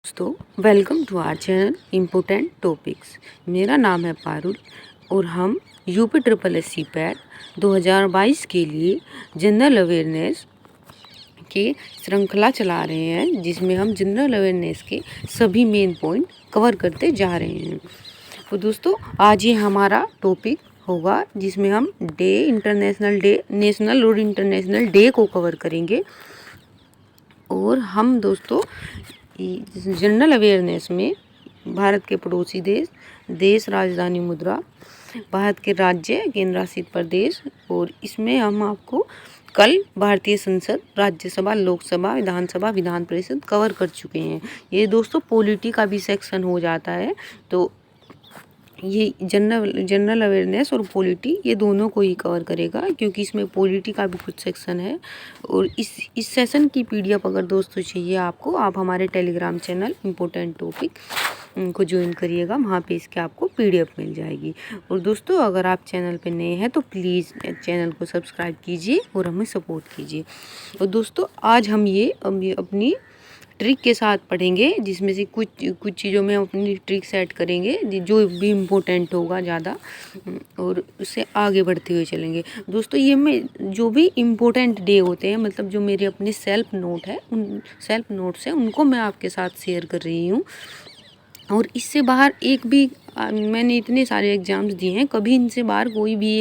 दोस्तों, welcome to our channel important topics. मेरा नाम है पारुल और हम UP triple S C PET 2022 के लिए जनरल अवेयरनेस की श्रृंखला चला रहे हैं, जिसमें हम जनरल अवेयरनेस के सभी मेन पॉइंट कवर करते जा रहे हैं। तो दोस्तों, आज ये हमारा टॉपिक होगा जिसमें हम नेशनल और इंटरनेशनल डे को कवर करेंगे। और हम दोस्तों जनरल अवेयरनेस में भारत के पड़ोसी देश, राजधानी मुद्रा, भारत के राज्य, केंद्र शासित प्रदेश, और इसमें हम आपको कल भारतीय संसद, राज्यसभा, लोकसभा, विधानसभा, विधान परिषद कवर कर चुके हैं। ये दोस्तों पॉलिटी का भी सेक्शन हो जाता है, तो ये जनरल अवेयरनेस और पॉलिटी ये दोनों को ही कवर करेगा, क्योंकि इसमें पॉलिटी का भी कुछ सेक्शन है। और इस सेशन की पीडीएफ अगर दोस्तों चाहिए आपको, आप हमारे टेलीग्राम चैनल इम्पोर्टेंट टॉपिक को ज्वाइन करिएगा, वहाँ पे इसके आपको पीडीएफ मिल जाएगी। और दोस्तों, अगर आप चैनल पे नए हैं तो प्लीज़ चैनल को सब्सक्राइब कीजिए और हमें सपोर्ट कीजिए। और दोस्तों, आज हम ये अपनी ट्रिक के साथ पढ़ेंगे, जिसमें से कुछ चीज़ों में हम अपनी ट्रिक सेट करेंगे जो भी इम्पोर्टेंट होगा ज़्यादा, और उससे आगे बढ़ते हुए चलेंगे। दोस्तों, ये मैं जो भी इम्पोर्टेंट डे होते हैं, मतलब जो मेरे अपने सेल्फ नोट्स हैं, उनको मैं आपके साथ शेयर कर रही हूँ। और इससे बाहर मैंने इतने सारे एग्ज़ाम्स दिए हैं, कभी इनसे बाहर कोई भी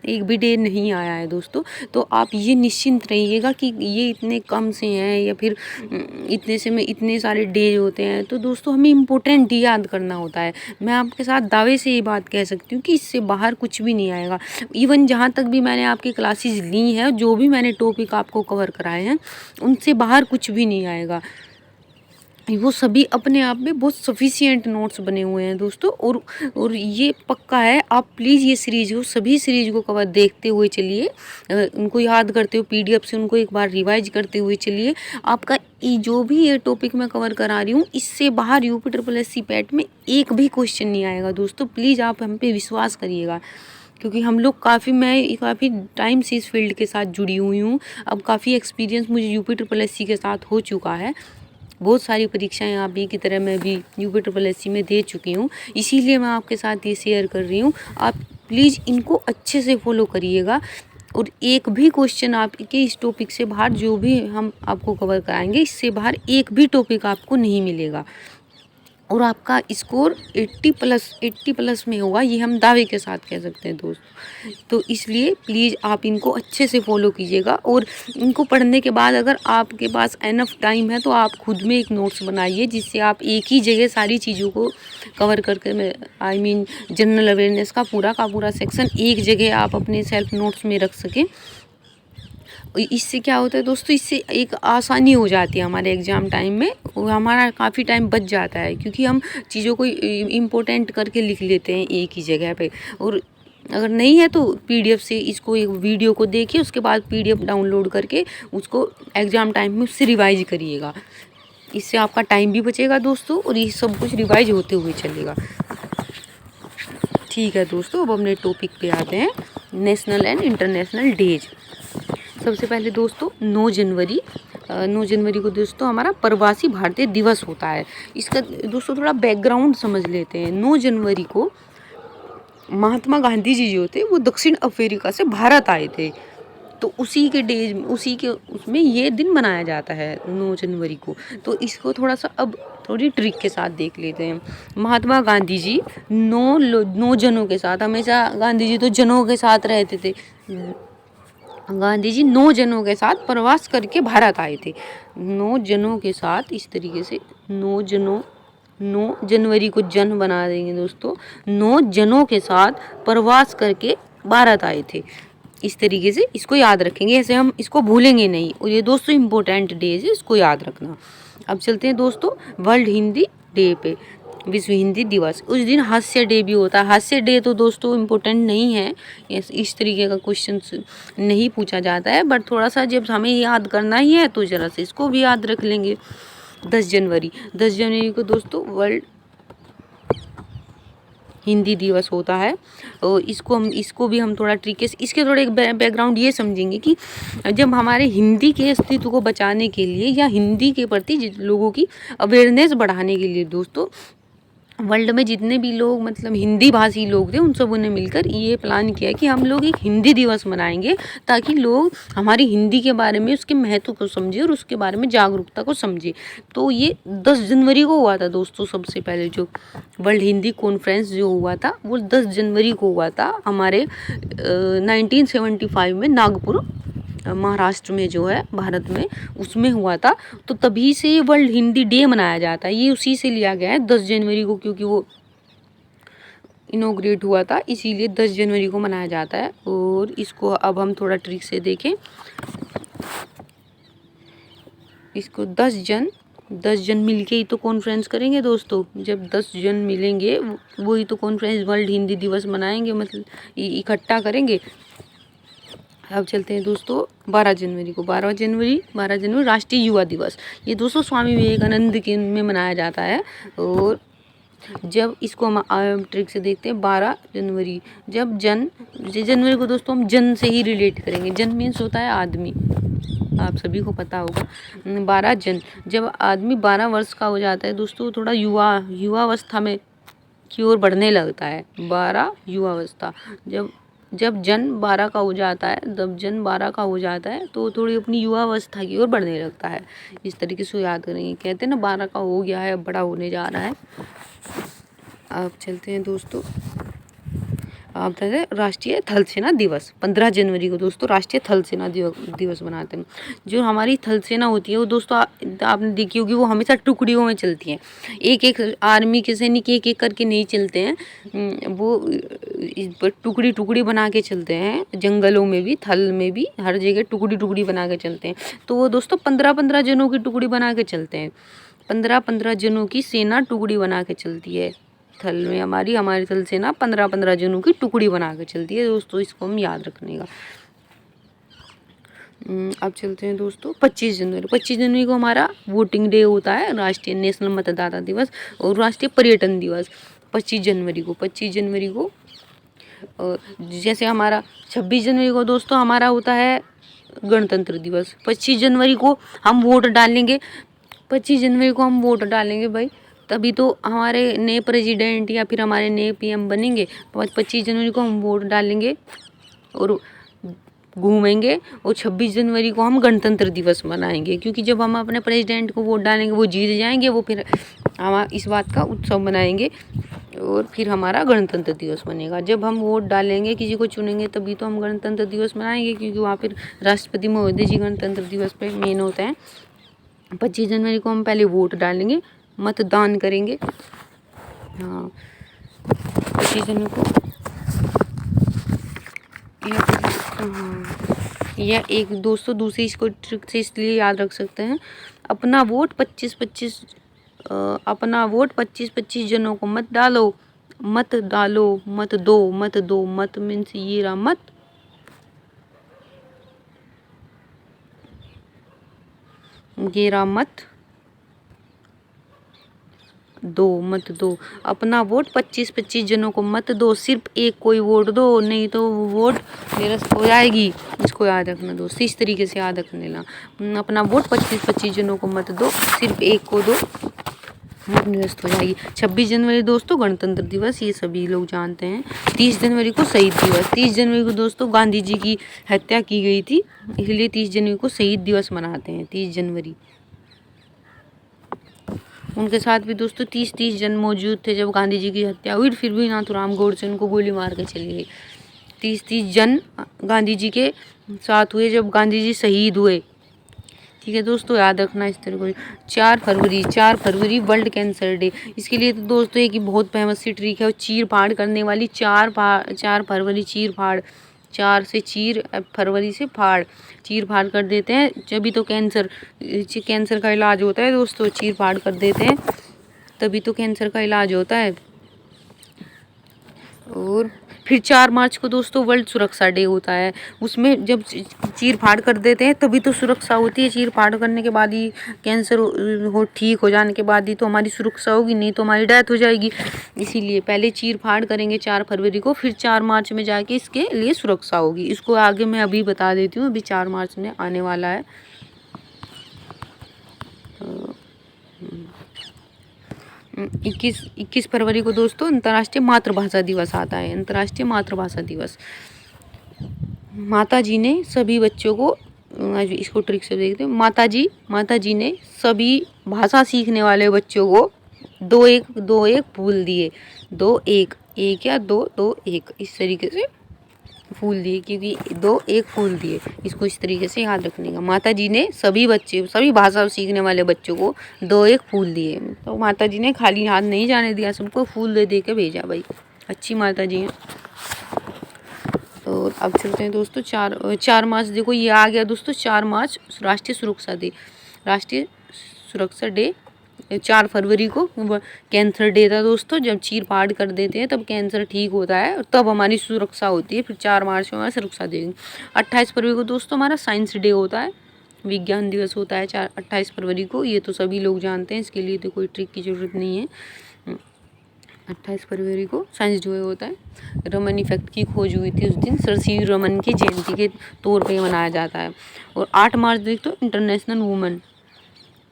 एक भी डे नहीं आया है दोस्तों। तो आप ये निश्चिंत रहिएगा कि ये इतने कम से हैं या फिर इतने से में इतने सारे डे होते हैं। तो दोस्तों, हमें इम्पोर्टेंट डे याद करना होता है। मैं आपके साथ दावे से ये बात कह सकती हूँ कि इससे बाहर कुछ भी नहीं आएगा। इवन जहाँ तक भी मैंने आपकी क्लासेस ली हैं, जो भी मैंने टॉपिक आपको कवर कराए हैं, उनसे बाहर कुछ भी नहीं आएगा। वो सभी अपने आप में बहुत सफिशिएंट नोट्स बने हुए हैं दोस्तों। और ये पक्का है, आप प्लीज़ ये सभी सीरीज को कवर देखते हुए चलिए, उनको याद करते हुए पीडीएफ से उनको एक बार रिवाइज करते हुए चलिए। आपका जो भी ये टॉपिक मैं कवर करा रही हूँ, इससे बाहर UP triple S C PET में एक भी क्वेश्चन नहीं आएगा दोस्तों। प्लीज़ आप हम पे विश्वास करिएगा, क्योंकि मैं काफ़ी टाइम से इस फील्ड के साथ जुड़ी हुई हूँ। अब काफ़ी एक्सपीरियंस मुझे यूपी ट्रिपल एस सी के साथ हो चुका है। बहुत सारी परीक्षाएं आप ही की तरह मैं भी यूपी ट्रिपल एस सी में दे चुकी हूँ, इसीलिए मैं आपके साथ ये शेयर कर रही हूँ। आप प्लीज़ इनको अच्छे से फॉलो करिएगा, और एक भी क्वेश्चन आपके इस टॉपिक से बाहर, जो भी हम आपको कवर कराएंगे, इससे बाहर एक भी टॉपिक आपको नहीं मिलेगा। और आपका स्कोर 80 प्लस में होगा, ये हम दावे के साथ कह सकते हैं दोस्तों। तो इसलिए प्लीज़ आप इनको अच्छे से फॉलो कीजिएगा। और इनको पढ़ने के बाद अगर आपके पास एनफ टाइम है, तो आप खुद में एक नोट्स बनाइए, जिससे आप एक ही जगह सारी चीज़ों को कवर करके जनरल अवेयरनेस का पूरा सेक्शन एक जगह आप अपने सेल्फ नोट्स में रख सकें। इससे क्या होता है दोस्तों, इससे एक आसानी हो जाती है हमारे एग्ज़ाम टाइम में, और हमारा काफ़ी टाइम बच जाता है, क्योंकि हम चीज़ों को इम्पोर्टेंट करके लिख लेते हैं एक ही जगह पे। और अगर नहीं है तो पीडीएफ से इसको एक वीडियो को देखिए, उसके बाद पीडीएफ डाउनलोड करके उसको एग्ज़ाम टाइम में उससे रिवाइज करिएगा। इससे आपका टाइम भी बचेगा दोस्तों, और ये सब कुछ रिवाइज होते हुए चलेगा। ठीक है दोस्तों, अब अपने टॉपिक पे आते हैं, नेशनल एंड इंटरनेशनल डेज। सबसे पहले दोस्तों 9 जनवरी को दोस्तों हमारा प्रवासी भारतीय दिवस होता है। इसका दोस्तों थोड़ा बैकग्राउंड समझ लेते हैं। 9 जनवरी को महात्मा गांधी जी जो थे, वो दक्षिण अफ्रीका से भारत आए थे, तो उसी के उसमें ये दिन मनाया जाता है 9 जनवरी को। तो इसको थोड़ी ट्रिक के साथ देख लेते हैं। महात्मा गांधी जी 9 जनों के साथ, हमेशा गांधी जी तो जनों के साथ रहते थे, गांधी जी 9 जनों के साथ प्रवास करके भारत आए थे। 9 जनों के साथ, इस तरीके से 9 जनवरी को जन बना देंगे दोस्तों। 9 जनों के साथ प्रवास करके भारत आए थे, इस तरीके से इसको याद रखेंगे, ऐसे हम इसको भूलेंगे नहीं। और ये दोस्तों इम्पोर्टेंट डेज है, इसको याद रखना। अब चलते हैं दोस्तों वर्ल्ड हिंदी डे पे, विश्व हिंदी दिवस। उस दिन हास्य डे भी होता है। हास्य डे तो दोस्तों इम्पोर्टेंट नहीं है, इस तरीके का क्वेश्चन नहीं पूछा जाता है, बट थोड़ा सा जब हमें याद करना ही है तो ज़रा से इसको भी याद रख लेंगे। 10 जनवरी को दोस्तों हिंदी दिवस होता है। और इसको भी हम थोड़ा तरीके से इसके थोड़े एक बैकग्राउंड ये समझेंगे कि जब हमारे हिंदी के अस्तित्व को बचाने के लिए या हिंदी के प्रति लोगों की अवेयरनेस बढ़ाने के लिए दोस्तों वर्ल्ड में जितने भी लोग मतलब हिंदी भाषी लोग थे उन सबों ने मिलकर ये प्लान किया कि हम लोग एक हिंदी दिवस मनाएंगे ताकि लोग हमारी हिंदी के बारे में उसके महत्व को समझे और उसके बारे में जागरूकता को समझे। तो ये 10 जनवरी को हुआ था दोस्तों। सबसे पहले जो वर्ल्ड हिंदी कॉन्फ्रेंस जो हुआ था वो 10 जनवरी को हुआ था हमारे 1975 में नागपुर महाराष्ट्र में जो है भारत में उसमें हुआ था। तो तभी से वर्ल्ड हिंदी डे मनाया जाता है। ये उसी से लिया गया है 10 जनवरी को, क्योंकि वो इनोग्रेट हुआ था इसीलिए 10 जनवरी को मनाया जाता है। और इसको अब हम थोड़ा ट्रिक से देखें। इसको 10 जन मिलके ही तो कॉन्फ्रेंस करेंगे दोस्तों। जब 10 जन मिलेंगे वही तो कॉन्फ्रेंस वर्ल्ड हिंदी दिवस मनाएंगे, मतलब इकट्ठा करेंगे। अब चलते हैं दोस्तों 12 जनवरी को। 12 जनवरी राष्ट्रीय युवा दिवस। ये दोस्तों स्वामी विवेकानंद के में मनाया जाता है। और जब इसको हम ट्रिक से देखते हैं 12 जनवरी जब जनवरी को दोस्तों हम जन से ही रिलेट करेंगे। जन मीन्स होता है आदमी, आप सभी को पता होगा। 12 जन जब आदमी 12 वर्ष का हो जाता है दोस्तों थोड़ा युवावस्था में की ओर बढ़ने लगता है। 12 युवावस्था जब जन 12 का हो जाता है तो थोड़ी अपनी युवावस्था की ओर बढ़ने लगता है। इस तरीके से याद करेंगे। कहते हैं ना 12 का हो गया है अब बड़ा होने जा रहा है। अब चलते हैं दोस्तों आप राष्ट्रीय थल सेना दिवस। 15 जनवरी को दोस्तों राष्ट्रीय थल सेना दिवस मनाते हैं। जो हमारी थल सेना होती है वो दोस्तों आपने देखी होगी वो हमेशा टुकड़ियों में चलती है। एक आर्मी के सैनिक एक करके नहीं चलते हैं, वो टुकड़ी बना के चलते हैं। जंगलों में भी थल में भी हर जगह टुकड़ी बना के चलते हैं। तो वो दोस्तों 15 जनों की टुकड़ी बना के चलते हैं। 15 जनों की सेना टुकड़ी बना के चलती है। थल में हमारी थल सेना 15 जनों की टुकड़ी बना के चलती है दोस्तों। इसको हम याद रखने का। अब चलते हैं दोस्तों 25 जनवरी को हमारा वोटिंग डे होता है, राष्ट्रीय नेशनल मतदाता दिवस और राष्ट्रीय पर्यटन दिवस। 25 जनवरी को और जैसे हमारा 26 जनवरी को दोस्तों हमारा होता है गणतंत्र दिवस। 25 जनवरी को हम वोट डालेंगे। 25 जनवरी को हम वोट डालेंगे भाई, तभी तो हमारे नए प्रेसिडेंट या फिर हमारे नए पीएम बनेंगे। 25 जनवरी को हम वोट डालेंगे और घूमेंगे। और 26 जनवरी को हम गणतंत्र दिवस मनाएंगे, क्योंकि जब हम अपने प्रेसिडेंट को वोट डालेंगे वो जीत जाएंगे, वो फिर हम इस बात का उत्सव मनाएंगे और फिर हमारा गणतंत्र दिवस बनेगा। जब हम वोट डालेंगे किसी को चुनेंगे तभी तो हम गणतंत्र दिवस मनाएंगे, क्योंकि वहाँ फिर राष्ट्रपति महोदय जी गणतंत्र दिवस पे मेन होते हैं। 25 जनवरी को हम पहले वोट डालेंगे, मतदान करेंगे। हाँ 25 जनवरी को यह एक दोस्तों दूसरी इसको ट्रिक से इसलिए याद रख सकते हैं। अपना वोट 25 जनों को मत दो। मत मीन्स ये रहा मत दो। अपना वोट 25 जनों को मत दो, सिर्फ एक कोई वोट दो, नहीं तो वोट निरस्त हो जाएगी। इसको याद रखना दोस्तों, इस तरीके से याद रख लेना। अपना वोट 25 जनों को मत दो, सिर्फ एक को दो, वोट निरस्त हो जाएगी। 26 जनवरी दोस्तों गणतंत्र दिवस, ये सभी लोग जानते हैं। 30 जनवरी को शहीद दिवस। 30 जनवरी को दोस्तों गांधी जी की हत्या की गई थी, इसलिए 30 जनवरी को शहीद दिवस मनाते हैं। 30 जनवरी उनके साथ भी दोस्तों 30 जन मौजूद थे जब गांधी जी की हत्या हुई, फिर भी नाथूराम गोडसे उनको गोली मार के चली गई। 30 जन गांधी जी के साथ हुए जब गांधी जी शहीद हुए। ठीक है दोस्तों, याद रखना इस तरह को। 4 फरवरी वर्ल्ड कैंसर डे। इसके लिए तो दोस्तों एक बहुत फेमस सी ट्रिक है, वो चीर फाड़ करने वाली। 4 फरवरी चीर फाड़, 4 से चीर, फरवरी से फाड़, चीर फाड़ कर देते हैं, जभी तो कैंसर का इलाज होता है दोस्तों। चीर फाड़ कर देते हैं तभी तो कैंसर का इलाज होता है। और फिर 4 मार्च को दोस्तों वर्ल्ड सुरक्षा डे होता है। उसमें जब चीर फाड़ कर देते हैं तभी तो सुरक्षा होती है। चीर फाड़ करने के बाद ही कैंसर हो ठीक हो जाने के बाद ही तो हमारी सुरक्षा होगी, नहीं तो हमारी डेथ हो जाएगी। इसीलिए पहले चीर फाड़ करेंगे 4 फरवरी को, फिर 4 मार्च में जाके इसके लिए सुरक्षा होगी। इसको आगे मैं अभी बता देती हूँ। अभी 4 मार्च में आने वाला है। 21 फरवरी को दोस्तों अंतर्राष्ट्रीय मातृभाषा दिवस आता है। अंतर्राष्ट्रीय मातृभाषा दिवस। माता जी ने सभी बच्चों को, आज इसको ट्रिक से देखते हैं। माता जी ने सभी भाषा सीखने वाले बच्चों को 2-1 फूल दिए। 2-1 1 या 2-2-1 इस तरीके से फूल दिए, क्योंकि 2-1 फूल दिए। इसको इस तरीके से याद रखने का। माता जी ने सभी भाषा सीखने वाले बच्चों को 2-1 फूल दिए। तो माता जी ने खाली हाथ नहीं जाने दिया, सबको फूल दे के भेजा भाई। अच्छी माता जी हैं। और अब चलते हैं दोस्तों 4 मार्च। देखो ये आ गया दोस्तों 4 मार्च राष्ट्रीय सुरक्षा डे। राष्ट्रीय सुरक्षा डे 4 फरवरी को कैंसर डे था दोस्तों। जब चीर फाड़ कर देते हैं तब कैंसर ठीक होता है और तब हमारी सुरक्षा होती है। फिर 4 मार्च में हमारा सुरक्षा देंगे। 28 फरवरी को दोस्तों हमारा साइंस डे होता है, विज्ञान दिवस होता है 28 फरवरी को। ये तो सभी लोग जानते हैं, इसके लिए तो कोई ट्रिक की ज़रूरत नहीं है। 28 फरवरी को साइंस डे होता है। रमन इफेक्ट की खोज हुई थी उस दिन, सर सी रमन की जयंती के तौर पे मनाया जाता है। और 8 मार्च देखो इंटरनेशनल वुमेन,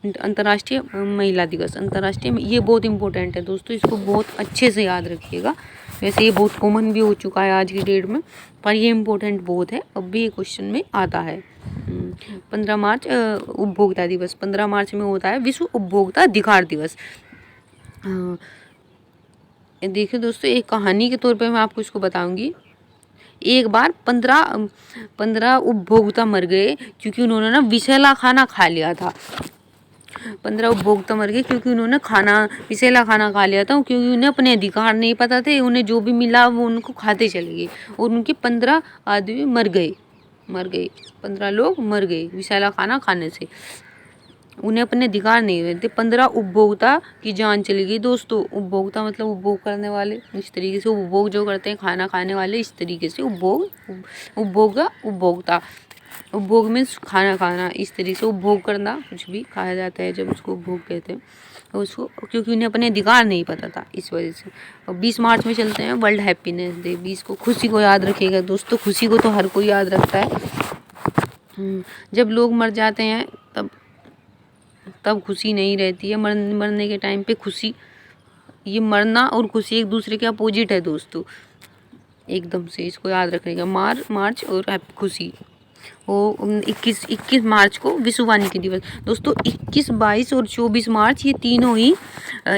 अंतर्राष्ट्रीय महिला दिवस। अंतर्राष्ट्रीय, ये बहुत इंपॉर्टेंट है दोस्तों, इसको बहुत अच्छे से याद रखिएगा। वैसे ये बहुत कॉमन भी हो चुका है आज की डेट में, पर ये इम्पोर्टेंट बहुत है, अब भी ये क्वेश्चन में आता है। 15 मार्च उपभोक्ता दिवस। 15 मार्च में होता है विश्व उपभोक्ता अधिकार दिवस। देखिए दोस्तों, एक कहानी के तौर पे मैं आपको इसको बताऊंगी। एक बार 15 उपभोक्ता मर गए क्योंकि उन्होंने ना विषैला खाना खा लिया था। 15 उपभोक्ता मर गए क्योंकि उन्होंने विषैला खाना खा लिया था, क्योंकि उन्हें अपने अधिकार नहीं पता थे। उन्हें जो भी मिला वो उनको खाते चले गए और उनके 15 आदमी मर गए। 15 लोग मर गए विषैला खाना खाने से। उन्हें अपने अधिकार नहीं हुए थे। 15 उपभोक्ता की जान चली गई दोस्तों। उपभोक्ता मतलब उपभोग करने वाले, इस तरीके से उपभोग जो करते हैं, खाना खाने वाले, इस तरीके से उपभोक्ता। उपभोग में खाना खाना, इस तरीके से उपभोग करना, कुछ भी खाया जाता है जब उसको उपभोग कहते हैं उसको, क्योंकि उन्हें अपने अधिकार नहीं पता था, इस वजह से। और 20 मार्च में चलते हैं वर्ल्ड हैप्पीनेस डे। 20 को खुशी को याद रखिएगा दोस्तों, खुशी को तो हर कोई याद रखता है। जब लोग मर जाते हैं तब खुशी नहीं रहती है। मरने के टाइम पे खुशी, ये मरना और खुशी एक दूसरे के अपोजिट है दोस्तों, एकदम से इसको याद रखिएगा। मार्च और खुशी। वो 21 मार्च को विश्व वानिकी दिवस दोस्तों। 21, 22 और 24 मार्च ये तीनों ही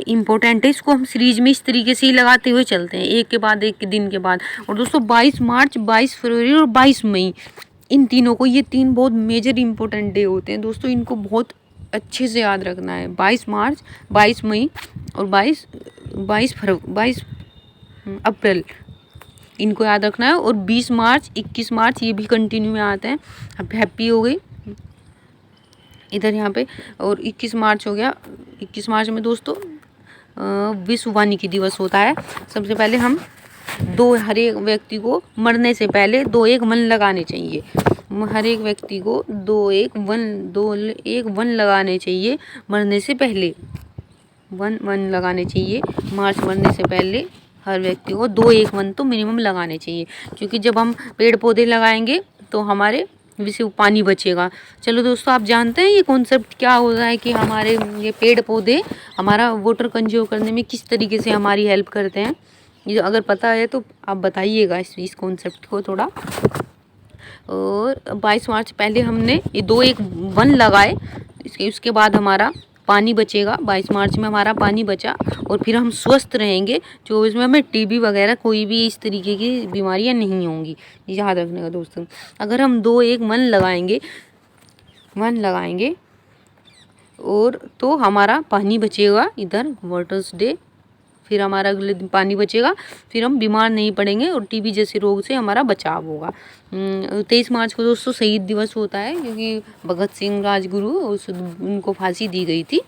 इम्पोर्टेंट है। इसको हम सीरीज में इस तरीके से ही लगाते हुए चलते हैं, एक के बाद एक दिन के बाद। और दोस्तों 22 मार्च, 22 फरवरी और 22 मई, इन तीनों को, ये 3 बहुत मेजर इंपॉर्टेंट डे होते हैं दोस्तों। इनको बहुत अच्छे से याद रखना है। 22 मार्च, 22 मई और 22 अप्रैल, इनको याद रखना है। और 20 मार्च, 21 मार्च ये भी कंटिन्यू में आते हैं। अब हैप्पी हो गई इधर यहाँ पे। और 21 मार्च हो गया। 21 मार्च में दोस्तों विश्व वानिकी दिवस होता है। सबसे पहले हम हर एक व्यक्ति को मरने से पहले 2-1 वन लगाने चाहिए। हर एक व्यक्ति को 2-1 वन लगाने चाहिए मरने से पहले। वन लगाने चाहिए मार्च मरने से पहले। हर व्यक्ति को 2-1 वन तो मिनिमम लगाने चाहिए, क्योंकि जब हम पेड़ पौधे लगाएंगे तो हमारे विषय पानी बचेगा। चलो दोस्तों, आप जानते हैं ये कॉन्सेप्ट क्या होता है कि हमारे ये पेड़ पौधे हमारा वाटर कंजर्व करने में किस तरीके से हमारी हेल्प करते हैं। ये अगर पता है तो आप बताइएगा इस कॉन्सेप्ट को थोड़ा। और 22 मार्च पहले हमने ये 2-1 वन लगाए, उसके बाद हमारा पानी बचेगा। 22 मार्च में हमारा पानी बचा और फिर हम स्वस्थ रहेंगे। 24 में हमें टीबी वगैरह कोई भी इस तरीके की बीमारियां नहीं होंगी, याद रखने का दोस्तों। अगर हम 2-1 वन लगाएंगे और तो हमारा पानी बचेगा इधर वाटर्स डे, फिर हमारा अगले दिन पानी बचेगा, फिर हम बीमार नहीं पड़ेंगे और टीबी जैसे रोग से हमारा बचाव होगा। 23 मार्च को दोस्तों शहीद दिवस होता है, क्योंकि भगत सिंह राजगुरु उनको फांसी दी गई थी,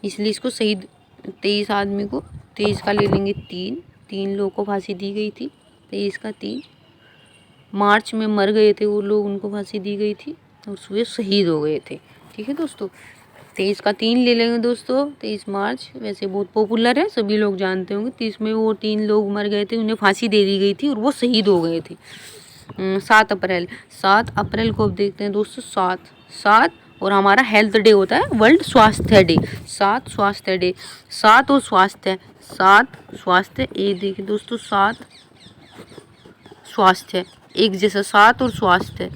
इसलिए इसको शहीद। 23 आदमी को 23 का ले लेंगे 3, 3 लोग को फांसी दी गई थी। 23 का 3 मार्च में मर गए थे वो लोग, उनको फांसी दी गई थी और वे शहीद हो गए थे। ठीक है दोस्तों, 23 का 3 ले लेंगे दोस्तों। 23 मार्च वैसे बहुत पॉपुलर है, सभी लोग जानते होंगे। 30 में वो 3 लोग मर गए थे, उन्हें फांसी दे दी गई थी और वो शहीद हो गए थे। 7 अप्रैल, 7 अप्रैल को अब देखते हैं दोस्तों। 7 और हमारा हेल्थ डे होता है, वर्ल्ड स्वास्थ्य डे। 7 स्वास्थ्य डे, 7 और स्वास्थ्य, 7 स्वास्थ्य, एक देखिए दोस्तों 7 स्वास्थ्य, एक जैसा 7 और स्वास्थ्य,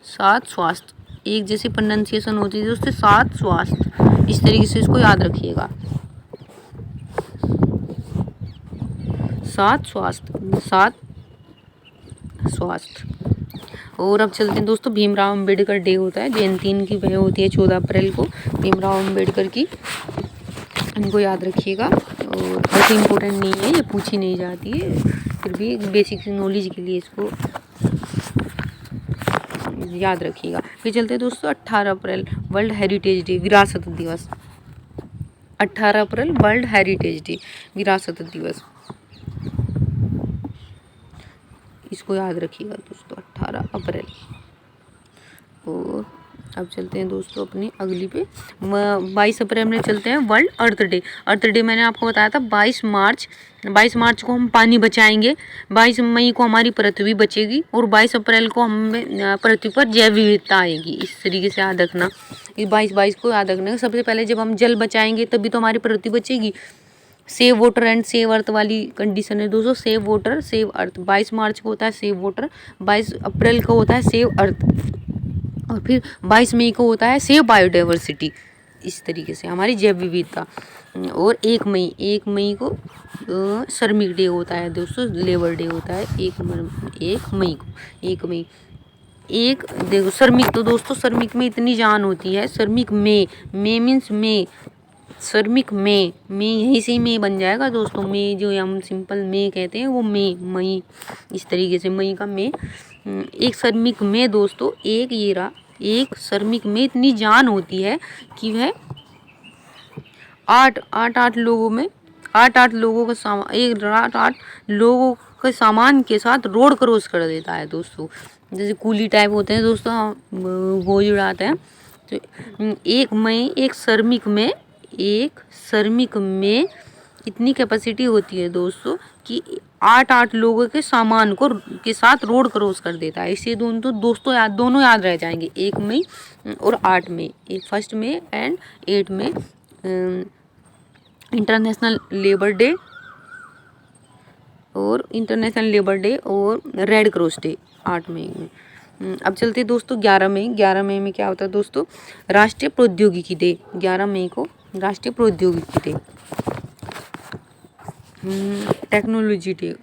7 स्वास्थ्य, एक जैसी प्रोनाउंसिएशन होती है दोस्तों, 7 स्वास्थ्य। इस तरीके से इसको याद रखिएगा, 7 स्वास्थ्य, 7 स्वास्थ्य। और अब चलते हैं दोस्तों, भीमराव अंबेडकर डे होता है, जयंती इनकी वह होती है 14 अप्रैल को, भीमराव अंबेडकर की, इनको याद रखिएगा। और बहुत इम्पोर्टेंट नहीं है, ये पूछी नहीं जाती है, फिर भी बेसिक नॉलेज के लिए इसको याद रखिएगा। फिर चलते हैं दोस्तों 18 अप्रैल, वर्ल्ड हेरिटेज डे, विरासत दिवस। 18 अप्रैल वर्ल्ड हेरिटेज डे, विरासत दिवस, इसको याद रखिएगा दोस्तों, 18 अप्रैल। और अब चलते हैं दोस्तों अपनी अगली पे, 22 अप्रैल में चलते हैं वर्ल्ड अर्थ डे। अर्थ डे मैंने आपको बताया था 22 मार्च को हम पानी बचाएंगे, 22 मई को हमारी पृथ्वी बचेगी और 22 अप्रैल को हमें पृथ्वी पर जैव विविधता आएगी। इस तरीके से याद रखना, इस 22 को याद रखना। सबसे पहले जब हम जल बचाएंगे तभी तो हमारी पृथ्वी बचेगी। Save water and save earth वाली कंडीशन है दोस्तों, सेव वाटर सेव अर्थ। 22 मार्च को होता है सेव वाटर, 22 अप्रैल को होता है सेव अर्थ, और फिर 22 मई को होता है सेव बायोडाइवर्सिटी। इस तरीके से हमारी जैव विविधता। और 1 मई को श्रमिक डे होता है दोस्तों, लेबर डे होता है 1 मई को। 1 मई, एक देखो श्रमिक, तो दोस्तों श्रमिक में इतनी जान होती है। श्रमिक में मीन्स में, श्रमिक में यहीं से ही मई बन जाएगा दोस्तों। मई जो हम सिंपल मई कहते हैं वो मई, इस तरीके से मई का मई। एक श्रमिक में दोस्तों, एक श्रमिक में इतनी जान होती है कि वह 8 लोगों में 8 लोगों का सामान, 8 लोगों के सामान के साथ रोड क्रॉस कर देता है दोस्तों। जैसे कूली टाइप होते हैं दोस्तों, वो उड़ाते हैं। तो एक श्रमिक में इतनी कैपेसिटी होती है दोस्तों कि 8 लोगों के सामान को के साथ रोड क्रॉस कर देता है। इसे दोनों याद रह जाएंगे, 1 मई और 8 मई, 1 मई एंड 8 मई। इंटरनेशनल लेबर डे और रेड क्रॉस डे 8 मई में। अब चलते हैं दोस्तों 11 मई में क्या होता है दोस्तों, राष्ट्रीय प्रौद्योगिकी डे। 11 मई को राष्ट्रीय प्रौद्योगिकी डे, टेक्नोलॉजी डे।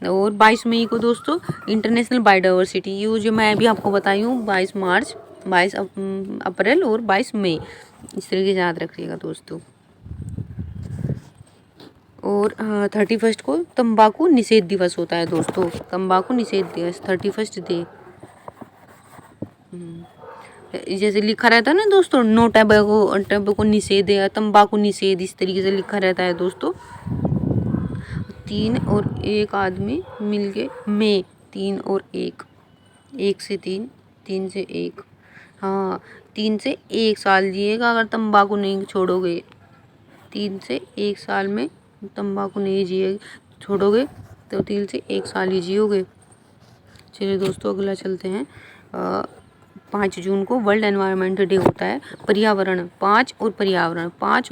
और 22 मई को दोस्तों इंटरनेशनल बायोडाइवर्सिटी, ये जो मैं अभी आपको बताई हूँ, 22 अप्रैल और 22 मई, इस तरीके से याद रखिएगा दोस्तों। और 31 को तंबाकू निषेध दिवस होता है दोस्तों, तंबाकू निषेध दिवस 31 डे। जैसे लिखा रहता है ना दोस्तों, नो टैबको निषेध है, तंबाकू निषेध, इस तरीके से लिखा रहता है दोस्तों। 3 और 1 आदमी मिलके में 3 और 1 से 3 से 1, हाँ 3 से 1 साल जिएगा अगर तंबाकू नहीं छोड़ोगे। 3 से 1 साल में तंबाकू नहीं छोड़ोगे तो 3 से 1 साल ही जियोगे। चलिए दोस्तों अगला चलते हैं। 5 जून को वर्ल्ड एनवायरनमेंट डे होता है, पर्यावरण। 5 और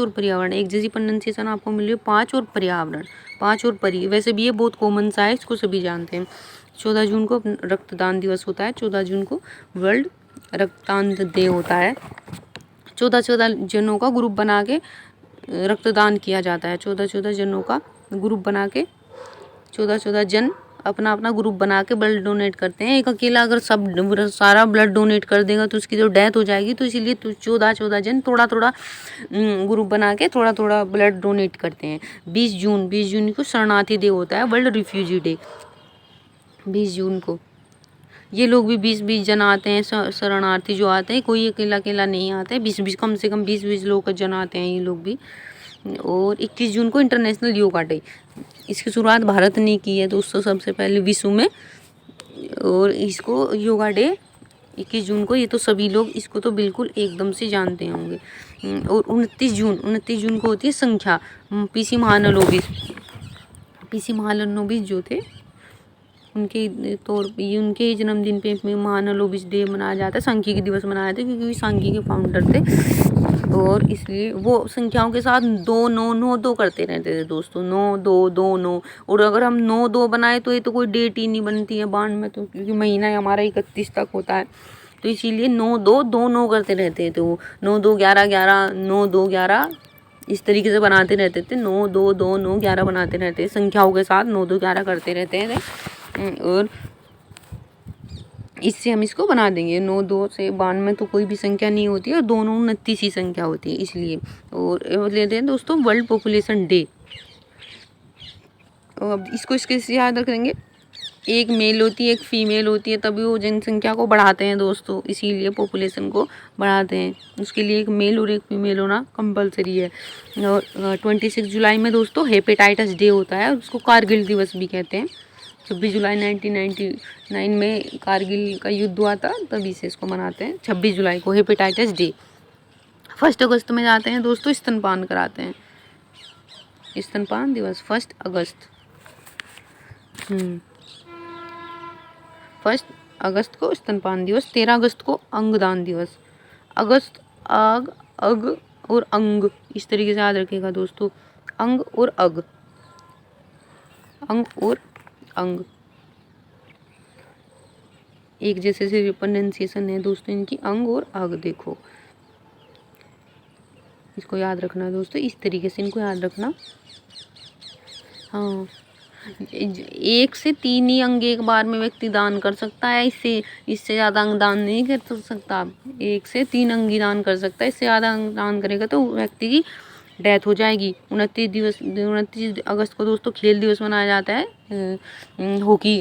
पर्यावरण, एक जैसी प्रोनाउंसिएशन आपको मिल रही है, 5 और पर्यावरण, 5 और वैसे भी ये बहुत कॉमन सा है, इसको सभी जानते हैं। 14 जून को रक्तदान दिवस होता है, 14 जून को वर्ल्ड रक्तदान डे होता है। 14 जनों का ग्रुप बना के रक्तदान किया जाता है। 14 जनों का ग्रुप बना के 14 जन अपना ग्रुप बना के ब्लड डोनेट करते हैं। एक अकेला अगर सारा ब्लड डोनेट कर देगा तो उसकी जो डेथ हो जाएगी, तो इसीलिए 14 जन थोड़ा ग्रुप बना के थोड़ा ब्लड डोनेट करते हैं। 20 जून को शरणार्थी डे होता है, वर्ल्ड रिफ्यूजी डे। 20 जून को ये लोग भी 20 जन आते हैं, शरणार्थी जो आते हैं, कोई अकेला नहीं आते हैं, 20 कम से कम 20 लोग का जन आते हैं ये लोग भी। और 21 जून को इंटरनेशनल योगा डे। इसकी शुरुआत भारत ने की है दोस्तों सबसे पहले विश्व में। और इसको योगा डे 21 जून को, ये तो सभी लोग इसको तो बिल्कुल एकदम से जानते होंगे। और 29 जून को होती है संख्या। पीसी महालनोबिस जो थे उनके तौर पे, उनके जन्मदिन पे महालनोबिस डे मनाया जाता है, सांख्यिकी दिवस मनाया जाता है, क्योंकि सांख्यिकी के फाउंडर थे। और इसलिए वो संख्याओं के साथ 2 9 9 2 करते रहते थे दोस्तों, 9 2 2 9। और अगर हम 9 2 बनाए तो ये तो कोई डेट ही नहीं बनती है बाण में, तो क्योंकि महीना हमारा 31 तक होता है, तो इसीलिए 9 2 2 9 करते रहते थे वो। 9 2 11 11 9 2 11 इस तरीके से बनाते रहते थे। 9 2 2 9 11 बनाते रहते थे, संख्याओं के साथ 9 2 11 करते रहते थे। और इससे हम इसको बना देंगे। 9 2 से 92 में तो कोई भी संख्या नहीं होती है, और दोनों 29 ही संख्या होती है इसलिए। और लेते हैं दोस्तों वर्ल्ड पॉपुलेशन डे। अब इसको इसके से याद रखेंगे, एक मेल होती है एक फीमेल होती है, तभी वो जनसंख्या को बढ़ाते हैं दोस्तों, इसीलिए पॉपुलेशन को बढ़ाते हैं। उसके लिए एक मेल और एक फीमेल होना कंपलसरी है। और 26 जुलाई में दोस्तों हेपेटाइटिस डे होता है, उसको कारगिल दिवस भी कहते हैं। 26 जुलाई 1999 में कारगिल का युद्ध हुआ था, तभी से इसको मनाते हैं 26 जुलाई को हेपेटाइटिस डे। 1 अगस्त में जाते हैं दोस्तों स्तनपान कराते हैं, स्तनपान दिवस 1 अगस्त। 1 अगस्त को स्तनपान दिवस। 13 अगस्त को अंगदान दिवस। अगस्त आग अग और अंग इस तरीके से याद रखिएगा दोस्तों, अंग और अग, अंग और अंग एक जैसे से प्रोनाउंसिएशन है दोस्तों इनकी, अंग और अग। देखो इसको याद रखना दोस्तों, इस तरीके से इनको याद रखना। हाँ, 1 से 3 ही अंग एक बार में व्यक्ति दान कर सकता है, इससे ज़्यादा अंग दान नहीं कर सकता। 1 से 3 अंग ही दान कर सकता है, इससे ज़्यादा अंग दान करेगा तो व्यक्ति की डेथ हो जाएगी। 29 अगस्त को दोस्तों खेल दिवस मनाया जाता है। हॉकी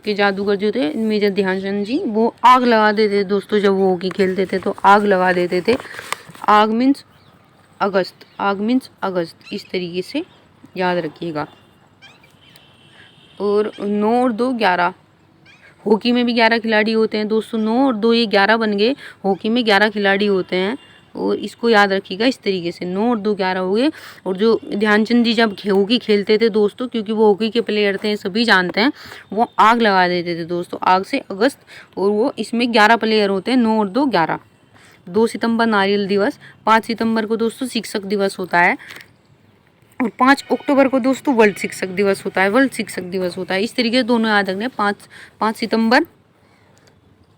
के जादूगर जो थे मेजर ध्यानचंद जी, वो आग लगा देते थे दोस्तों, जब वो हॉकी खेलते थे तो आग लगा देते थे। आग मीन्स अगस्त, आग मीन्स अगस्त, इस तरीके से याद रखिएगा। और 9 और 2 11, हॉकी में भी 11 खिलाड़ी होते हैं दोस्तों। 9 और 2 ये 11 बन गए, हॉकी में 11 खिलाड़ी होते हैं, और इसको याद रखिएगा इस तरीके से। 9 और 2 11 हो गए। और जो ध्यानचंद जी जब हॉकी खेलते थे दोस्तों, क्योंकि वो हॉकी के प्लेयर थे सभी जानते हैं, वो आग लगा देते थे दोस्तों, आग से अगस्त। और वो इसमें 11 प्लेयर होते हैं, 9 और 2 11। 2 सितंबर नारियल दिवस। 5 सितंबर को दोस्तों शिक्षक दिवस होता है। और 5 अक्टूबर को दोस्तों वर्ल्ड शिक्षक दिवस होता है, वर्ल्ड शिक्षक दिवस होता है। इस तरीके से दोनों याद रखने। 5 सितंबर,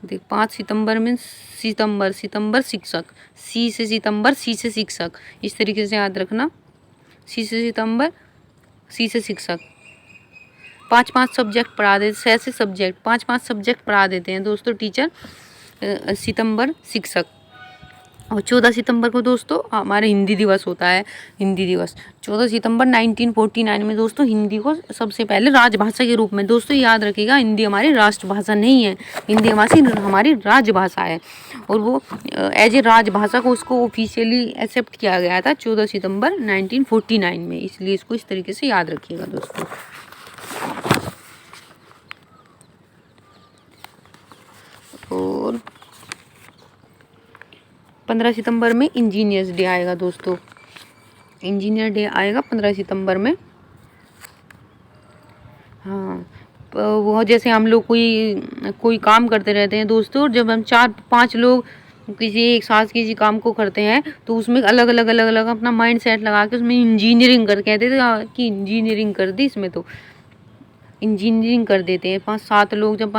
देख 5 सितंबर में सितंबर शिक्षक, सी से सितंबर, सी से शिक्षक, इस तरीके से याद रखना। सी से सितंबर, सी से शिक्षक। 5 सब्जेक्ट पढ़ा देते, 6 से सब्जेक्ट, 5 सब्जेक्ट पढ़ा देते हैं दोस्तों टीचर। सितंबर शिक्षक। और 14 सितंबर को दोस्तों हमारे हिंदी दिवस होता है, हिंदी दिवस। 14 सितंबर 1949 में दोस्तों हिंदी को सबसे पहले राजभाषा के रूप में, दोस्तों याद रखिएगा हिंदी हमारी राष्ट्रभाषा नहीं है, हिंदी हमारी राजभाषा है। और वो एज ए राजभाषा को उसको ऑफिशियली एक्सेप्ट किया गया था 14 सितंबर 1949 में, इसलिए इसको इस तरीके से याद रखिएगा दोस्तों। और 15 सितंबर में इंजीनियर्स डे आएगा दोस्तों, इंजीनियर डे आएगा 15 सितंबर में। हाँ, वो जैसे हम लोग कोई काम करते रहते हैं दोस्तों, और जब हम 4-5 लोग किसी एक साथ किसी काम को करते हैं तो उसमें अलग अलग अपना माइंड सेट लगा के उसमें इंजीनियरिंग कर कहते थे कि इंजीनियरिंग कर दी, इसमें तो इंजीनियरिंग कर देते हैं। 5-7 लोग, जब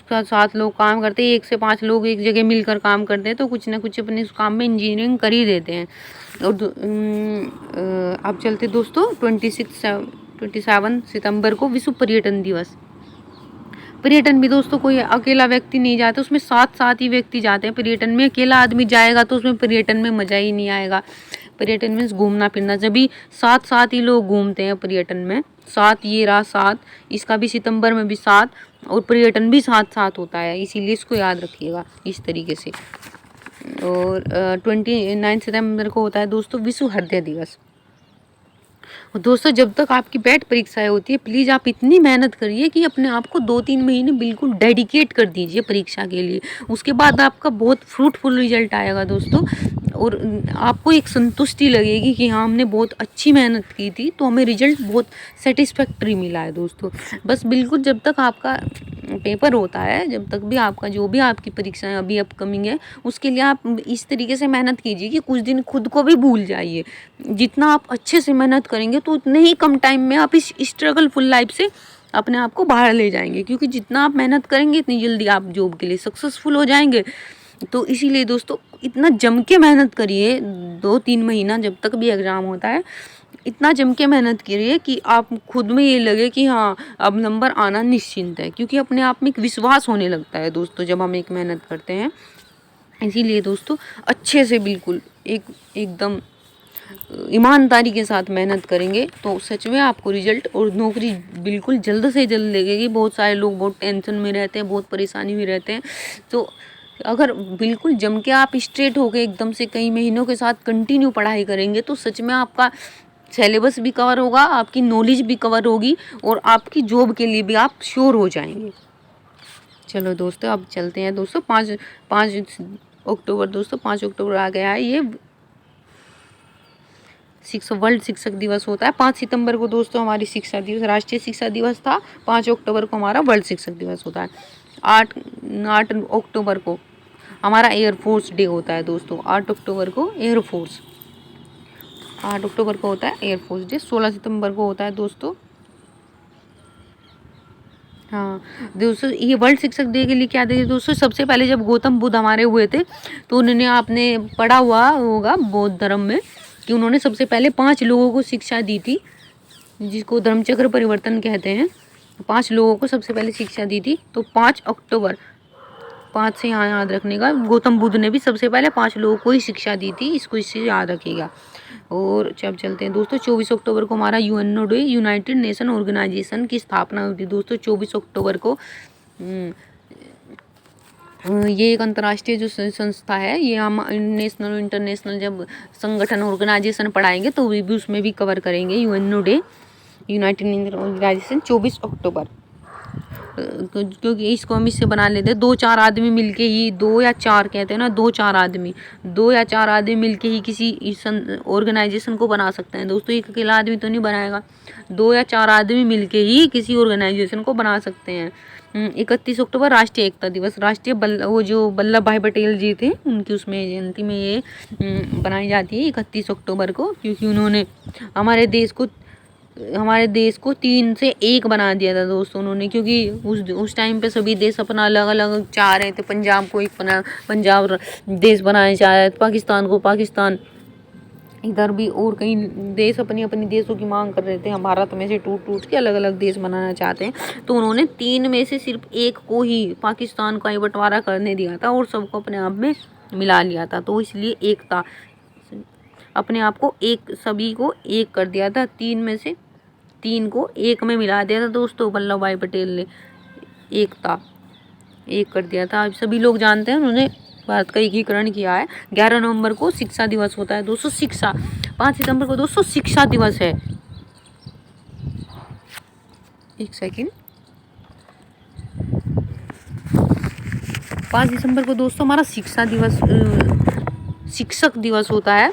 5-7 लोग काम करते हैं, 1 से 5 लोग एक जगह मिलकर काम करते हैं, तो कुछ ना कुछ अपने उस काम में इंजीनियरिंग कर ही देते हैं। और अब चलते दोस्तों 27 सितंबर को विश्व पर्यटन दिवस। पर्यटन भी दोस्तों कोई अकेला व्यक्ति नहीं जाता, उसमें 7 ही व्यक्ति जाते हैं पर्यटन में। अकेला आदमी जाएगा तो उसमें पर्यटन में मज़ा ही नहीं आएगा। पर्यटन मीन्स घूमना फिरना, जब भी 7 ही लोग घूमते हैं पर्यटन में। 7 ये रहा 7, इसका भी सितंबर में भी 7, और पर्यटन भी 7 होता है, इसीलिए इसको याद रखिएगा इस तरीके से। और 29 सितंबर को होता है दोस्तों विश्व हृदय दिवस। और दोस्तों जब तक आपकी बैठ परीक्षाएं होती है, प्लीज़ आप इतनी मेहनत करिए कि अपने आप को 2-3 महीने बिल्कुल डेडिकेट कर दीजिए परीक्षा के लिए। उसके बाद आपका बहुत फ्रूटफुल रिजल्ट आएगा दोस्तों, और आपको एक संतुष्टि लगेगी कि हाँ, हमने बहुत अच्छी मेहनत की थी, तो हमें रिजल्ट बहुत सेटिस्फैक्ट्री मिला है दोस्तों। बस बिल्कुल जब तक आपका पेपर होता है, जब तक भी आपका जो भी आपकी परीक्षाएं अभी अपकमिंग है, उसके लिए आप इस तरीके से मेहनत कीजिए कि कुछ दिन खुद को भी भूल जाइए। जितना आप अच्छे से मेहनत करेंगे तो उतने ही कम टाइम में आप इस स्ट्रगलफुल लाइफ से अपने आप को बाहर ले जाएंगे, क्योंकि जितना आप मेहनत करेंगे इतनी जल्दी आप जॉब के लिए सक्सेसफुल हो जाएंगे। तो इसीलिए दोस्तों इतना जम के मेहनत करिए, 2-3 महीना जब तक भी एग्ज़ाम होता है, इतना जम के मेहनत करिए कि आप खुद में ये लगे कि हाँ, अब नंबर आना निश्चिंत है, क्योंकि अपने आप में एक विश्वास होने लगता है दोस्तों जब हम एक मेहनत करते हैं। इसीलिए दोस्तों अच्छे से बिल्कुल एकदम ईमानदारी के साथ मेहनत करेंगे तो सच में आपको रिजल्ट और नौकरी बिल्कुल जल्द से जल्द लगेगी। बहुत सारे लोग बहुत टेंशन में रहते हैं, बहुत परेशानी में रहते हैं, तो अगर बिल्कुल जम के आप स्ट्रेट हो गए एकदम से कई महीनों के साथ कंटिन्यू पढ़ाई करेंगे तो सच में आपका सिलेबस भी कवर होगा, आपकी नॉलेज भी कवर होगी, और आपकी जॉब के लिए भी आप श्योर हो जाएंगे। चलो दोस्तों अब चलते हैं दोस्तों 5 अक्टूबर दोस्तों 5 अक्टूबर आ गया है, ये वर्ल्ड शिक्षक दिवस होता है। 5 सितंबर को दोस्तों हमारी शिक्षा दिवस, राष्ट्रीय शिक्षा दिवस था। 5 अक्टूबर को हमारा वर्ल्ड शिक्षक दिवस होता है। 8 अक्टूबर को हमारा एयरफोर्स डे होता है दोस्तों। 8 अक्टूबर को एयरफोर्स 8 अक्टूबर को होता है एयरफोर्स डे। 16 सितंबर को होता है दोस्तों, हाँ दोस्तों, ये वर्ल्ड शिक्षक डे के लिए क्या देखिए दोस्तों, सबसे पहले जब गौतम बुद्ध हमारे हुए थे तो उन्होंने, आपने पढ़ा हुआ होगा बौद्ध धर्म में कि उन्होंने सबसे पहले 5 लोगों को शिक्षा दी थी, जिसको धर्मचक्र परिवर्तन कहते हैं। 5 लोगों को सबसे पहले शिक्षा दी थी, तो 5 अक्टूबर 5 से यहाँ याद रखने का, गौतम बुद्ध ने भी सबसे पहले 5 लोगों को ही शिक्षा दी थी, इसको इससे याद रखिएगा। और जब चलते हैं दोस्तों 24 अक्टूबर को हमारा UNO day, United Nation Organisation की स्थापना हुई थी दोस्तों 24 अक्टूबर को। ये एक अंतर्राष्ट्रीय जो संस्था है, ये हम नेशनल इंटरनेशनल जब संगठन ऑर्गेनाइजेशन पढ़ाएंगे तो भी उसमें भी कवर करेंगे। UNO day, United Nation Organisation 24 अक्टूबर, क्योंकि इसको हम इससे बना लेते हैं 2-4 आदमी मिलके ही, 2 या 4 कहते हैं ना, 2-4 आदमी, 2 या 4 आदमी मिलके ही किसी ऑर्गेनाइजेशन को बना सकते हैं दोस्तों। एक अकेला आदमी तो नहीं बनाएगा, 2 या 4 आदमी मिलके ही किसी ऑर्गेनाइजेशन को बना सकते हैं। 31 अक्टूबर राष्ट्रीय एकता दिवस, राष्ट्रीय वो जो वल्लभ भाई पटेल जी थे उनकी उसमें जयंती में ये बनाई जाती है 31 अक्टूबर को, क्योंकि उन्होंने हमारे देश को 3 से 1 बना दिया था दोस्तों उन्होंने, क्योंकि उस टाइम पे सभी देश अपना अलग अलग चाह रहे थे। पंजाब को एक पंजाब देश बनाना चाह रहे थे, पाकिस्तान को पाकिस्तान, इधर भी और कई देश अपनी अपनी देशों की मांग कर रहे थे। हम भारत में से टूट के अलग अलग देश बनाना चाहते हैं, तो उन्होंने 3 में से सिर्फ 1 को ही, पाकिस्तान का ही बंटवारा करने दिया था और सबको अपने आप में मिला लिया था। तो इसलिए एकता, अपने आप को एक, सभी को एक कर दिया था, 3 में से 3 को 1 में मिला दिया था दोस्तों। वल्लभ भाई पटेल ने एकता एक कर दिया था। सभी लोग जानते हैं उन्होंने भारत का एकीकरण किया है। 11 नवंबर को शिक्षा दिवस होता है दोस्तों, शिक्षा। 5 सितंबर को दोस्तों शिक्षा दिवस है। एक सेकंड, 5 दिसंबर को दोस्तों हमारा शिक्षा दिवस, शिक्षक दिवस होता है।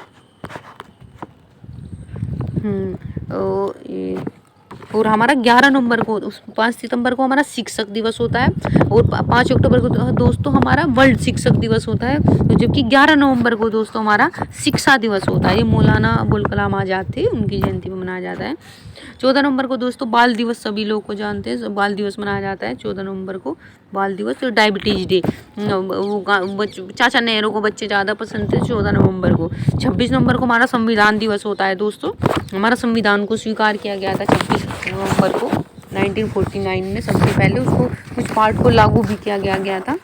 और हमारा 11 नवंबर को, 5 सितंबर को हमारा शिक्षक दिवस होता है, और 5 अक्टूबर को दोस्तों हमारा वर्ल्ड शिक्षक दिवस होता है। तो जबकि 11 नवंबर को दोस्तों हमारा शिक्षा दिवस होता है। ये मौलाना अबुल कलाम आज़ाद थे, उनकी जयंती में मनाया जाता है। 14 नवंबर को दोस्तों बाल दिवस, सभी लोग को जानते हैं, बाल दिवस मनाया जाता है 14 नवंबर को, बाल दिवस। और डायबिटीज़ डे, वो चाचा नेहरू को बच्चे ज़्यादा पसंद थे 14 नवंबर को। 26 नवंबर को हमारा संविधान दिवस होता है दोस्तों। हमारा संविधान को स्वीकार किया गया था 26 नवंबर को 1949 में, सबसे पहले उसको कुछ पार्ट को लागू भी किया गया था।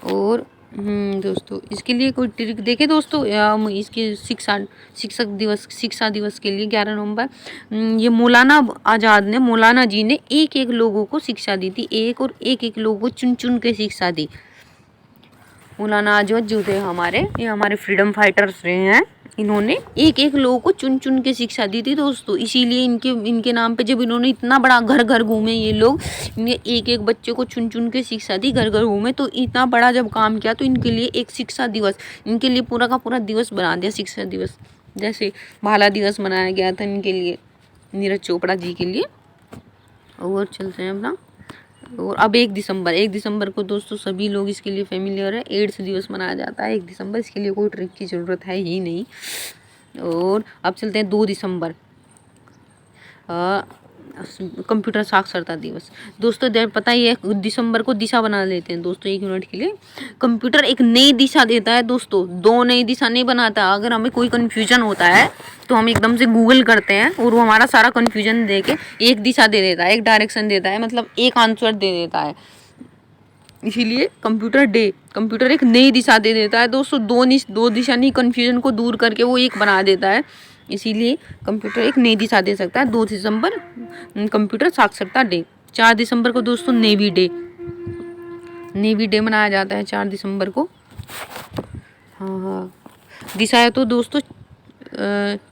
और दोस्तों इसके लिए कोई ट्रिक देखे दोस्तों, इसके शिक्षा दिवस के लिए 11 नवंबर, ये मौलाना आज़ाद ने, मौलाना जी ने एक लोगों को शिक्षा दी थी, एक लोगों को चुन के शिक्षा दी। मौलाना आज़ाद जो थे हमारे, ये हमारे फ्रीडम फाइटर्स रहे हैं, इन्होंने एक एक लोगों को चुन चुन के शिक्षा दी थी दोस्तों। इसीलिए इनके नाम पे जब इन्होंने इतना बड़ा घर घर घूमे ये लोग, इन्हें एक एक बच्चे को चुन चुन के शिक्षा दी, घर घर घूमे, तो इतना बड़ा जब काम किया तो इनके लिए एक शिक्षा दिवस, इनके लिए पूरा का पूरा दिवस बना दिया शिक्षा दिवस। जैसे भाला दिवस मनाया गया था इनके लिए, नीरज चोपड़ा जी के लिए। और चलते हैं अपना। और अब 1 दिसंबर को दोस्तों सभी लोग इसके लिए फेमिलियर है, एड्स दिवस मनाया जाता है 1 दिसंबर, इसके लिए कोई ट्रिक की ज़रूरत है ही नहीं। और अब चलते हैं 2 दिसंबर, कंप्यूटर साक्षरता दिवस। दोस्तों पता ही है, दिसंबर को दिशा बना लेते हैं दोस्तों 1 मिनट के लिए। कंप्यूटर एक नई दिशा देता है दोस्तों, 2 नई दिशा नहीं बनाता। अगर हमें कोई कन्फ्यूजन होता है तो हम एकदम से गूगल करते हैं और वो हमारा सारा कन्फ्यूजन दे के एक दिशा दे देता है, एक डायरेक्शन देता है, मतलब एक आंसर दे देता है। इसीलिए कंप्यूटर एक नई दिशा दे देता है दोस्तों, 2 दिशा नहीं, कन्फ्यूजन को दूर करके वो एक बना देता है। इसीलिए कंप्यूटर एक नई दिशा दे सकता है। 2 दिसंबर कंप्यूटर साक्षरता डे। 4 दिसंबर को दोस्तों नेवी डे मनाया जाता है 4 दिसंबर को। हाँ, दिशाएं तो दोस्तों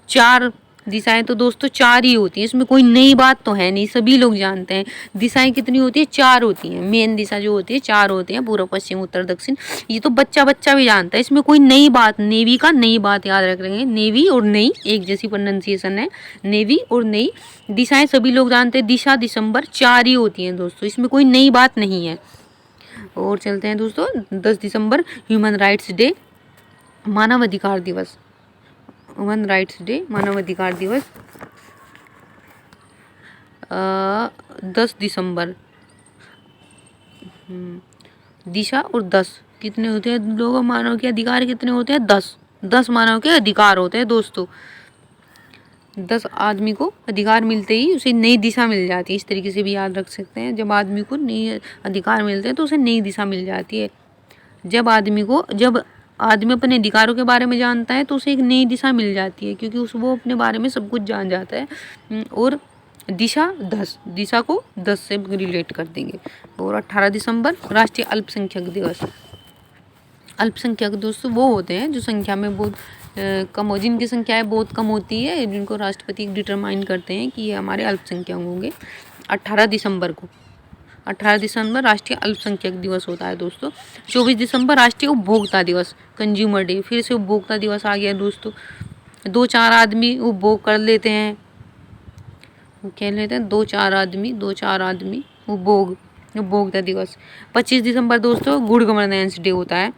4 दिशाएं तो दोस्तों 4 ही होती हैं, इसमें कोई नई बात तो है नहीं, सभी लोग जानते हैं। दिशाएं कितनी होती है? 4 होती हैं। मेन दिशा जो होती है 4 होती हैं, पूर्व पश्चिम उत्तर दक्षिण। ये तो बच्चा भी जानता है, इसमें कोई नई बात, नेवी का नई बात याद रख रहे हैं। नेवी और नई एक जैसी प्रोनाउंसिएशन है, नेवी और नई। दिशाएं सभी लोग जानते हैं, दिशा दिसंबर 4 ही होती हैं दोस्तों, इसमें कोई नई बात नहीं है। और चलते हैं दोस्तों 10 दिसंबर ह्यूमन राइट्स डे, मानवाधिकार दिवस। ह्यूमन राइट्स डे, मानवाधिकार दिवस 10 दिसंबर। दिशा और 10 कितने होते हैं लोगों? मानव के अधिकार कितने होते हैं? 10 मानव के अधिकार होते हैं दोस्तों। 10 आदमी को अधिकार मिलते ही उसे नई दिशा मिल जाती है। इस तरीके से भी याद रख सकते हैं, जब आदमी को नई अधिकार मिलते हैं तो उसे नई दिशा मिल जाती है। जब आदमी अपने अधिकारों के बारे में जानता है तो उसे एक नई दिशा मिल जाती है, क्योंकि वो अपने बारे में सब कुछ जान जाता है। और दिशा को 10 से रिलेट कर देंगे। और 18 दिसंबर राष्ट्रीय अल्पसंख्यक दिवस। अल्पसंख्यक दोस्तों वो होते हैं जो संख्या में बहुत कम हो, जिनकी संख्याएं बहुत कम होती है, जिनको राष्ट्रपति डिटरमाइन करते हैं कि ये हमारे अल्पसंख्यक होंगे। 18 दिसंबर राष्ट्रीय अल्पसंख्यक दिवस होता है दोस्तों। 24 दिसंबर राष्ट्रीय उपभोक्ता दिवस, कंज्यूमर डे। फिर से उपभोक्ता दिवस आ गया दोस्तों। 2-4 आदमी उपभोग कर लेते हैं, कह लेते हैं 2-4 आदमी उपभोक्ता दिवस। 25 दिसंबर दोस्तों गुड गवर्नेंस डे होता है,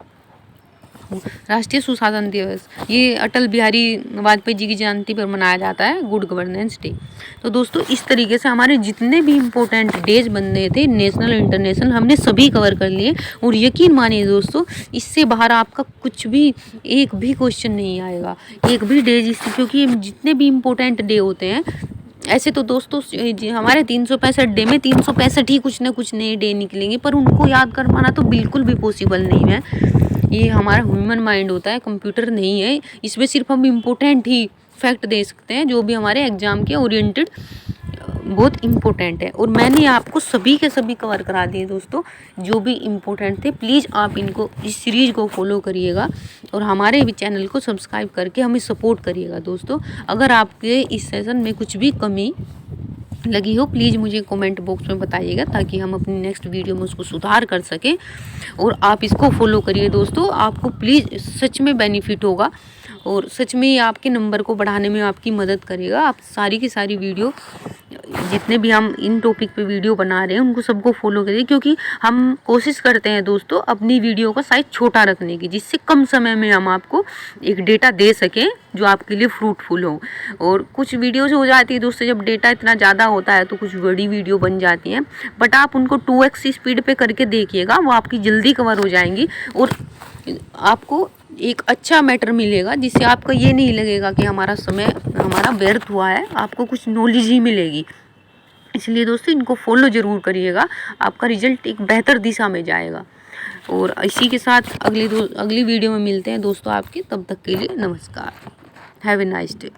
राष्ट्रीय सुशासन दिवस। ये अटल बिहारी वाजपेयी जी की जयंती पर मनाया जाता है, गुड गवर्नेंस डे। तो दोस्तों इस तरीके से हमारे जितने भी इम्पोर्टेंट डेज बन रहे थे, नेशनल इंटरनेशनल, हमने सभी कवर कर लिए। और यकीन मानिए दोस्तों, इससे बाहर आपका कुछ भी, एक भी क्वेश्चन नहीं आएगा, एक भी डे जिससे, क्योंकि जितने भी इम्पोर्टेंट डे होते हैं, ऐसे तो दोस्तों हमारे 365 डे में 365 ही कुछ ना कुछ नए डे निकलेंगे, पर उनको याद कर पाना तो बिल्कुल भी पॉसिबल नहीं है। ये हमारा ह्यूमन माइंड होता है, कंप्यूटर नहीं है। इसमें सिर्फ हम इम्पोर्टेंट ही फैक्ट दे सकते हैं, जो भी हमारे एग्जाम के ओरिएंटेड बहुत इम्पोर्टेंट है। और मैंने आपको सभी के सभी कवर करा दिए दोस्तों, जो भी इम्पोर्टेंट थे। प्लीज़ आप इनको, इस सीरीज़ को फॉलो करिएगा और हमारे भी चैनल को सब्सक्राइब करके हमें सपोर्ट करिएगा दोस्तों। अगर आपके इस सेशन में कुछ भी कमी लगी हो, प्लीज़ मुझे कमेंट बॉक्स में बताइएगा, ताकि हम अपनी नेक्स्ट वीडियो में उसको सुधार कर सकें। और आप इसको फॉलो करिए दोस्तों, आपको प्लीज़ सच में बेनिफिट होगा और सच में ये आपके नंबर को बढ़ाने में आपकी मदद करेगा। आप सारी की सारी वीडियो, जितने भी हम इन टॉपिक पे वीडियो बना रहे हैं, उनको सबको फॉलो करिए, क्योंकि हम कोशिश करते हैं दोस्तों अपनी वीडियो का साइज छोटा रखने की, जिससे कम समय में हम आपको एक डेटा दे सकें जो आपके लिए फ्रूटफुल हो। और कुछ वीडियोज हो जाती है दोस्तों, जब डेटा इतना ज़्यादा होता है तो कुछ बड़ी वीडियो बन जाती हैं, बट आप उनको 2x स्पीड पे करके देखिएगा, वो आपकी जल्दी कवर हो जाएंगी और आपको एक अच्छा मैटर मिलेगा, जिससे आपका ये नहीं लगेगा कि हमारा समय हमारा व्यर्थ हुआ है, आपको कुछ नॉलेज ही मिलेगी। इसलिए दोस्तों इनको फॉलो ज़रूर करिएगा, आपका रिजल्ट एक बेहतर दिशा में जाएगा। और इसी के साथ अगली वीडियो में मिलते हैं दोस्तों आपके, तब तक के लिए नमस्कार। Have a nice day.